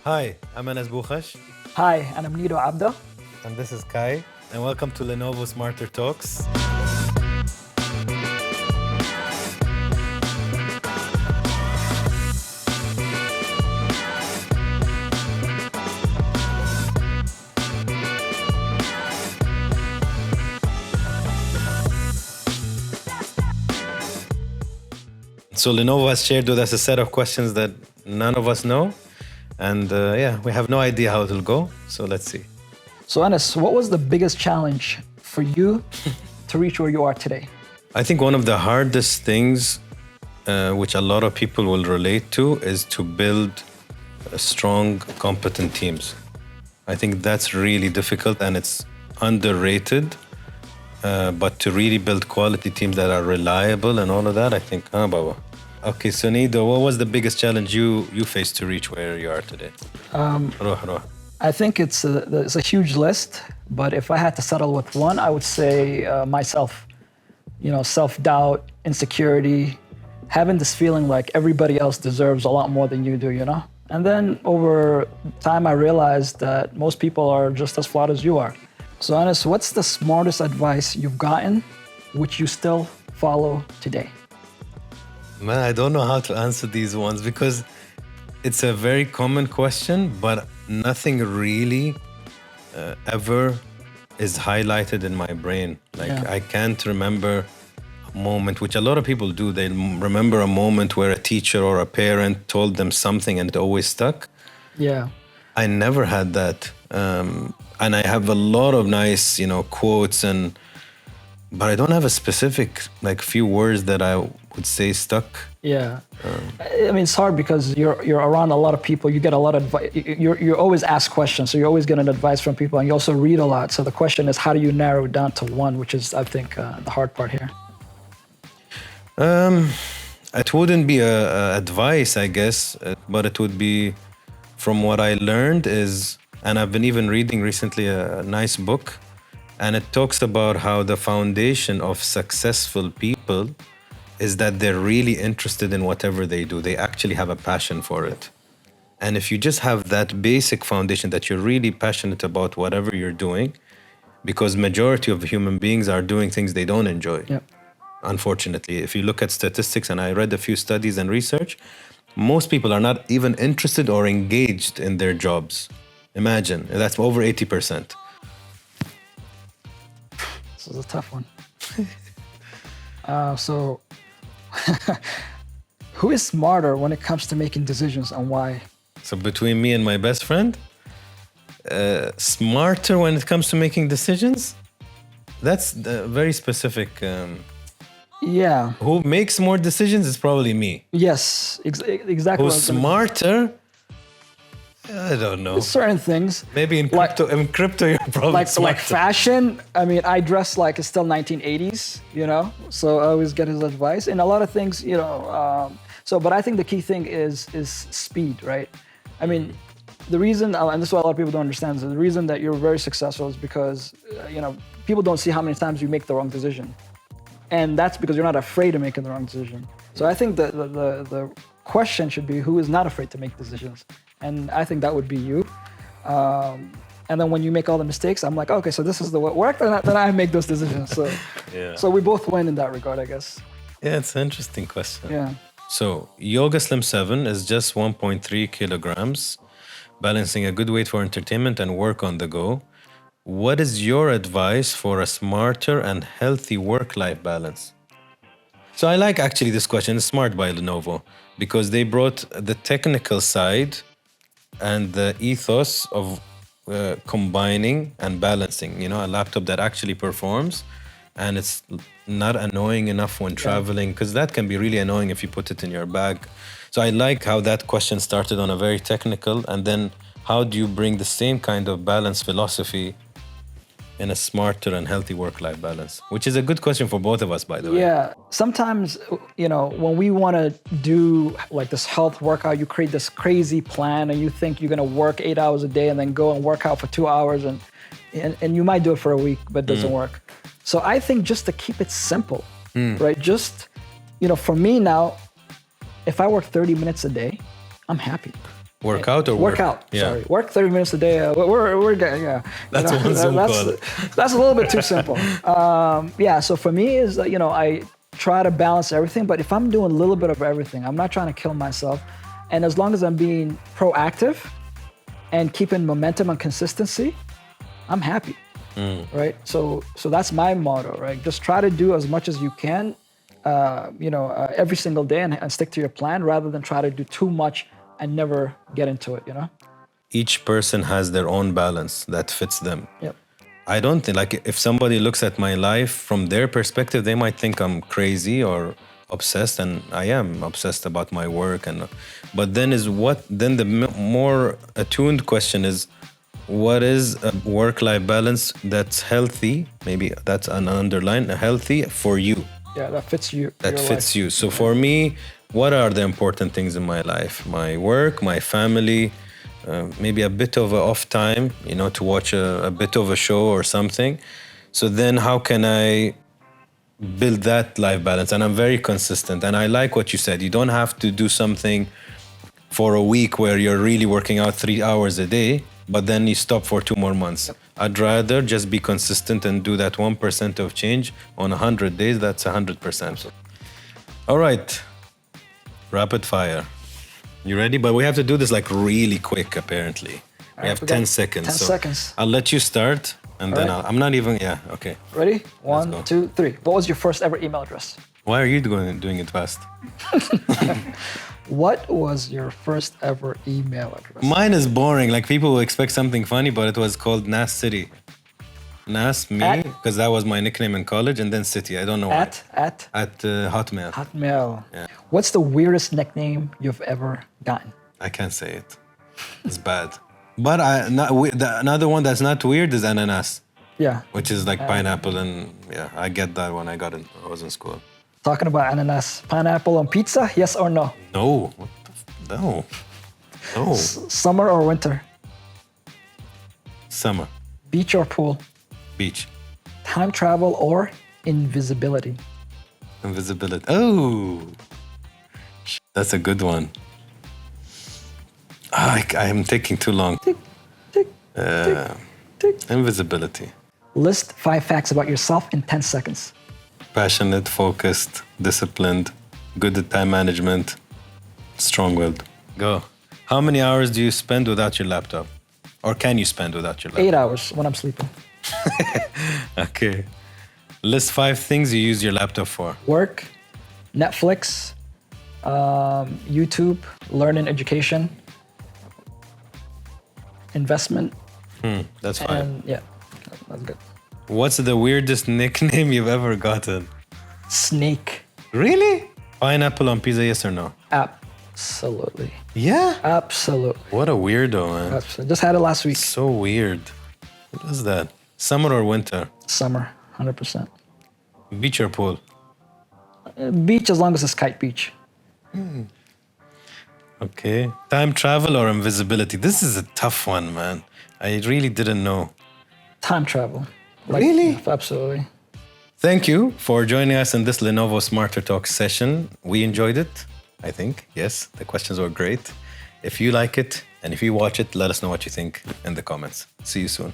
Hi, I'm Anas Bukhash, Hi, and I'm Nido Abda. and this is Kai, and welcome to Lenovo Smarter Talks. So Lenovo has shared with us a set of questions that none of us know, and we have no idea how it'll go. So let's see. So, Anas, what was the biggest challenge for you to reach where you are today? I think one of the hardest things, which a lot of people will relate to, is to build strong, competent teams. I think that's really difficult and it's underrated. But to really build quality teams that are reliable and all of that, I think, Baba. Okay, so Nido, what was the biggest challenge you faced to reach where you are today? روح. I think it's a huge list, but if I had to settle with one, I would say myself. You know, self-doubt, insecurity, having this feeling like everybody else deserves a lot more than you do, you know? And then over time, I realized that most people are just as flawed as you are. So, Anas, what's the smartest advice you've gotten, which you still follow today? Man, I don't know how to answer these ones because it's a very common question, but nothing really ever is highlighted in my brain. Like, Yeah. I can't remember a moment, which a lot of people do. They remember a moment where a teacher or a parent told them something and it always stuck. Yeah. I never had that. And I have a lot of nice, quotes but I don't have a specific, like, few words that I would say stuck. Yeah, I mean it's hard because you're around a lot of people. You get a lot of advice. You always ask questions, so you're always getting advice from people, and you also read a lot. So the question is, how do you narrow it down to one? Which is, I think, the hard part here. It wouldn't be a advice, I guess, but it would be from what I learned is, and I've been even reading recently a nice book, and it talks about how the foundation of successful people is that they're really interested in whatever they do. They actually have a passion for it. And if you just have that basic foundation that you're really passionate about whatever you're doing, because majority of human beings are doing things they don't enjoy. Yeah. Unfortunately, if you look at statistics, and I read a few studies and research, most people are not even interested or engaged in their jobs. Imagine, that's over 80%. This is a tough one. So, who is smarter when it comes to making decisions, and why? So between me and my best friend, smarter when it comes to making decisions? That's very specific. Yeah. Who makes more decisions is probably me. Yes. Exactly. Who's what I was gonna- smarter? I don't know. Certain things. Maybe in crypto, you're probably like smarter. fashion. I mean, I dress like it's still 1980s, you know. So I always get his advice, and a lot of things, you know. But I think the key thing is speed, right? I mean, the reason, and this is what a lot of people don't understand, is the reason that you're very successful is because people don't see how many times you make the wrong decision, and that's because you're not afraid of making the wrong decision. So I think the question should be, who is not afraid to make decisions? And I think that would be you. And then when you make all the mistakes, I'm like, okay, so this is the work, then I make those decisions. So, Yeah. so we both win in that regard, I guess. Yeah, it's an interesting question. Yeah. So, Yoga Slim 7 is just 1.3 kilograms, balancing a good weight for entertainment and work on the go. What is your advice for a smarter and healthy work-life balance? So I like actually this question, it's smart by Lenovo, because they brought the technical side and the ethos of combining and balancing, a laptop that actually performs and it's not annoying enough when traveling, because that can be really annoying if you put it in your bag. So I like how that question started on a very technical, and then how do you bring the same kind of balance philosophy in a smarter and healthy work-life balance? Which is a good question for both of us, by the way. Yeah. Sometimes, when we want to do like this health workout, you create this crazy plan and you think you're going to work 8 hours a day and then go and work out for 2 hours and you might do it for a week, but it doesn't work. So I think just to keep it simple, right? Just, for me now, if I work 30 minutes a day, I'm happy. Work out or work? Workout. Yeah. Sorry, work 30 minutes a day. We're yeah. That's one Zoom call. That's a little bit too simple. Yeah. So for me is that, I try to balance everything, but if I'm doing a little bit of everything, I'm not trying to kill myself. And as long as I'm being proactive and keeping momentum and consistency, I'm happy. Right. So that's my motto. Right. Just try to do as much as you can, every single day and stick to your plan rather than try to do too much and never get into it, Each person has their own balance that fits them. Yep. I don't think, like, if somebody looks at my life from their perspective, they might think I'm crazy or obsessed, and I am obsessed about my work. But then the more attuned question is, what is a work-life balance that's healthy? Maybe that's an underline, healthy for you. Yeah, that fits you. That fits you. So for me, what are the important things in my life? My work, my family, maybe a bit of a off time, to watch a bit of a show or something. So then how can I build that life balance? And I'm very consistent. And I like what you said. You don't have to do something for a week where you're really working out 3 hours a day, but then you stop for 2 more months. Yep. I'd rather just be consistent and do that 1% of change on 100 days. That's 100%. All right. Rapid fire. You ready? But we have to do this like really quick, apparently. We have 10 seconds. 10 seconds. I'll let you start and then right. I'm not even, okay. Ready? 1, 2, 3. What was your first ever email address? Why are you doing it fast? What was your first ever email address? Mine is boring. Like, people will expect something funny, but it was called Nas City. Nas, me, because that was my nickname in college, and then City. I don't know why. At Hotmail. Hotmail. Yeah. What's the weirdest nickname you've ever gotten? I can't say it. It's bad. But another one that's not weird is Ananas. Yeah. Which is like pineapple, and I get that when I was in school. Talking about ananas, pineapple on pizza, yes or no? No. No. No. Summer or winter? Summer. Beach or pool? Beach. Time travel or invisibility? Invisibility. Oh. That's a good one. I am taking too long. Tick, tick, tick, tick. Invisibility. List 5 facts about yourself in 10 seconds. Passionate, focused, disciplined, good at time management, strong-willed. Go. How many hours do you spend without your laptop? Or can you spend without your laptop? 8 hours when I'm sleeping. Okay. List 5 things you use your laptop for. Work, Netflix, YouTube, learning, education, investment. That's fine. And yeah, that's good. What's the weirdest nickname you've ever gotten? Snake. Really? Pineapple on pizza, yes or no? Absolutely. Yeah? Absolutely. What a weirdo, man. Absolutely. Just had it last week. So weird. What is that? Summer or winter? Summer, 100%. Beach or pool? Beach, as long as it's kite beach. Okay. Time travel or invisibility? This is a tough one, man. I really didn't know. Time travel. Really? Absolutely. Thank you for joining us in this Lenovo Smarter Talk session. We enjoyed it, I think. Yes, the questions were great. If you like it and if you watch it, let us know what you think in the comments. See you soon.